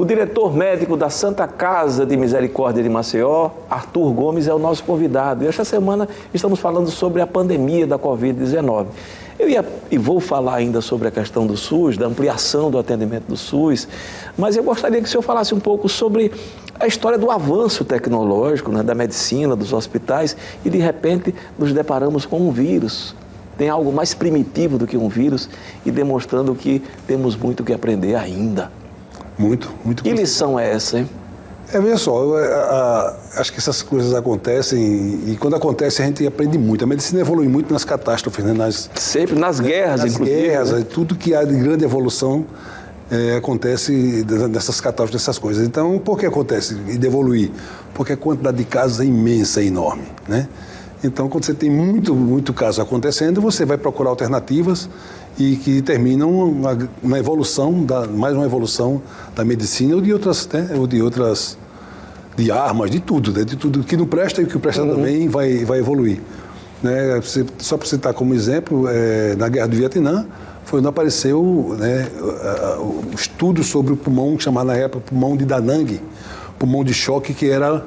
O diretor médico da Santa Casa de Misericórdia de Maceió, Arthur Gomes, é o nosso convidado. E esta semana estamos falando sobre a pandemia da Covid-19. Vou falar ainda sobre a questão do SUS, da ampliação do atendimento do SUS, mas eu gostaria que o senhor falasse um pouco sobre a história do avanço tecnológico, né, da medicina, dos hospitais, e de repente nos deparamos com um vírus. Tem algo mais primitivo do que um vírus e demonstrando que temos muito que aprender ainda. Muito. Que lição é essa, hein? Veja só, acho que essas coisas acontecem e quando acontece a gente aprende muito. A medicina evolui muito nas catástrofes, né? Sempre nas guerras, inclusive. Nas guerras, né? Tudo que há de grande evolução acontece dessas catástrofes, dessas coisas. Então, por que acontece de evoluir? Porque a quantidade de casos é imensa, é enorme, né? Então, quando você tem muito caso acontecendo, você vai procurar alternativas e que terminam uma evolução, mais uma evolução da medicina ou de outras, né? De armas, de tudo, né? De tudo que não presta e o que presta também vai evoluir. Né? Só para citar como exemplo, na Guerra do Vietnã, foi onde apareceu, né, o estudo sobre o pulmão, chamado na época pulmão de Da Nang, pulmão de choque, que era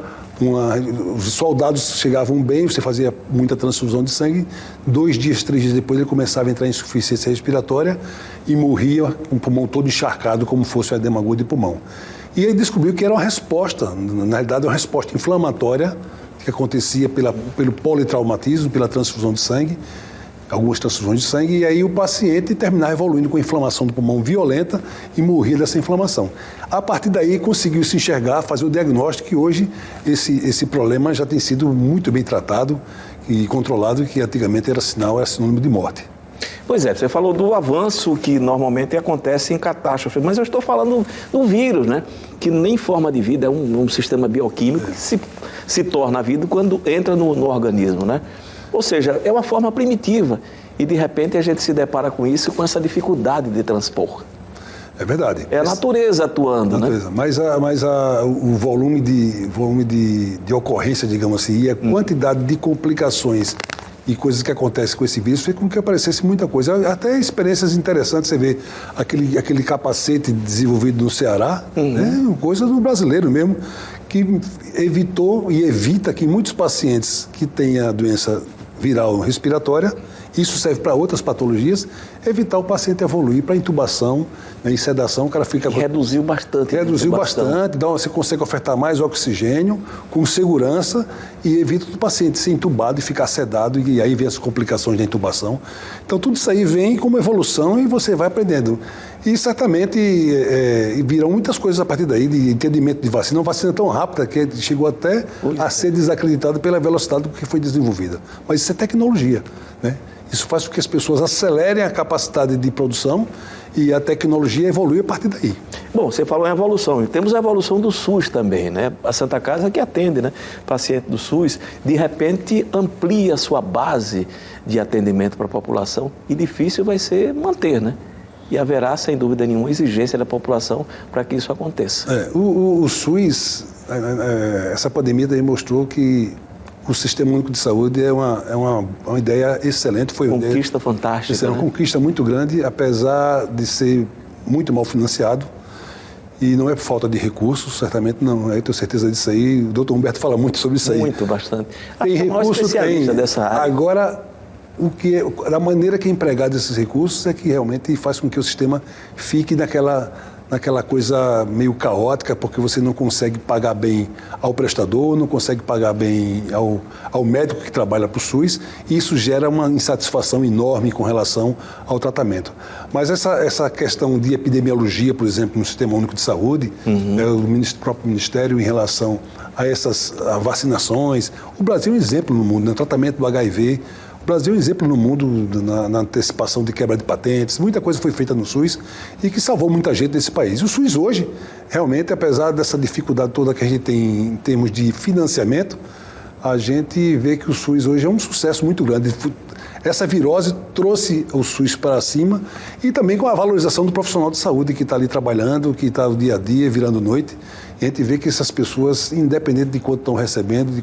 os soldados chegavam bem, você fazia muita transfusão de sangue, 2 dias, 3 dias depois ele começava a entrar em insuficiência respiratória e morria com o pulmão todo encharcado, como fosse um edema agudo de pulmão. E aí descobriu que era uma resposta, na realidade uma resposta inflamatória que acontecia pelo politraumatismo, pela transfusão de sangue, algumas transfusões de sangue, e aí o paciente terminava evoluindo com inflamação do pulmão violenta e morria dessa inflamação. A partir daí conseguiu se enxergar, fazer o diagnóstico, e hoje esse problema já tem sido muito bem tratado e controlado, que antigamente era sinônimo de morte. Pois é, você falou do avanço que normalmente acontece em catástrofe, mas eu estou falando do vírus, né? Que nem forma de vida, é um sistema bioquímico que se torna vida quando entra no organismo, né? Ou seja, é uma forma primitiva e de repente a gente se depara com isso, com essa dificuldade de transpor. É verdade. É a natureza atuando, né? Mas o volume de ocorrência, digamos assim, e a quantidade de complicações e coisas que acontecem com esse vírus fez com que aparecesse muita coisa. Até experiências interessantes, você vê aquele capacete desenvolvido no Ceará, né? Coisa do brasileiro mesmo, que evitou e evita que muitos pacientes que têm a doença viral respiratória, isso serve para outras patologias, evitar o paciente evoluir para intubação, né, em sedação, o cara fica... Reduziu bastante. Reduziu bastante, então você consegue ofertar mais oxigênio com segurança e evita o paciente ser intubado e ficar sedado, e aí vem as complicações da intubação. Então tudo isso aí vem como evolução e você vai aprendendo. E certamente virão muitas coisas a partir daí, de entendimento de vacina. Uma vacina tão rápida que chegou até a ser desacreditada pela velocidade com que foi desenvolvida. Mas isso é tecnologia, né? Isso faz com que as pessoas acelerem a capacidade de produção e a tecnologia evolui a partir daí. Bom, você falou em evolução. Temos a evolução do SUS também, né? A Santa Casa que atende, né? Paciente do SUS, de repente amplia a sua base de atendimento para a população e difícil vai ser manter, né? E haverá, sem dúvida nenhuma, exigência da população para que isso aconteça. O SUS, essa pandemia demonstrou que o Sistema Único de Saúde é uma ideia excelente. Foi conquista fantástica. Isso é uma conquista muito grande, apesar de ser muito mal financiado. E não é por falta de recursos, certamente não. Eu tenho certeza disso aí. O doutor Humberto fala muito sobre isso aí. Muito, bastante. Tem recurso, tem. Dessa área. Agora, a maneira que é empregado esses recursos é que realmente faz com que o sistema fique naquela coisa meio caótica, porque você não consegue pagar bem ao prestador, não consegue pagar bem ao médico que trabalha para o SUS, e isso gera uma insatisfação enorme com relação ao tratamento. Mas essa questão de epidemiologia, por exemplo, no Sistema Único de Saúde, o próprio Ministério em relação a essas vacinações, o Brasil é um exemplo no mundo, no tratamento do HIV. O Brasil é um exemplo no mundo na antecipação de quebra de patentes. Muita coisa foi feita no SUS e que salvou muita gente nesse país. E o SUS hoje, realmente, apesar dessa dificuldade toda que a gente tem em termos de financiamento, a gente vê que o SUS hoje é um sucesso muito grande. Essa virose trouxe o SUS para cima e também com a valorização do profissional de saúde que está ali trabalhando, que está no dia a dia, virando noite. E a gente vê que essas pessoas, independente de quanto estão recebendo, de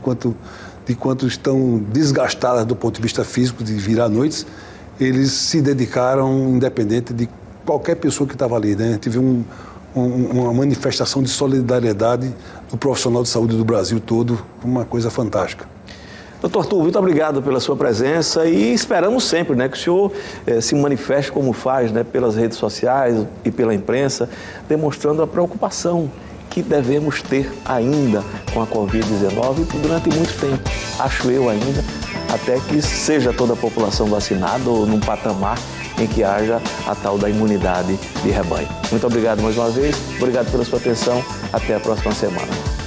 quanto estão desgastadas do ponto de vista físico, de virar noites, eles se dedicaram independente de qualquer pessoa que estava ali, né? A gente viu uma manifestação de solidariedade do profissional de saúde do Brasil todo, uma coisa fantástica. Doutor Arthur, muito obrigado pela sua presença e esperamos sempre, né, que o senhor se manifeste como faz, né, pelas redes sociais e pela imprensa, demonstrando a preocupação que devemos ter ainda com a Covid-19 durante muito tempo, acho eu ainda, até que seja toda a população vacinada ou num patamar em que haja a tal da imunidade de rebanho. Muito obrigado mais uma vez, obrigado pela sua atenção, até a próxima semana.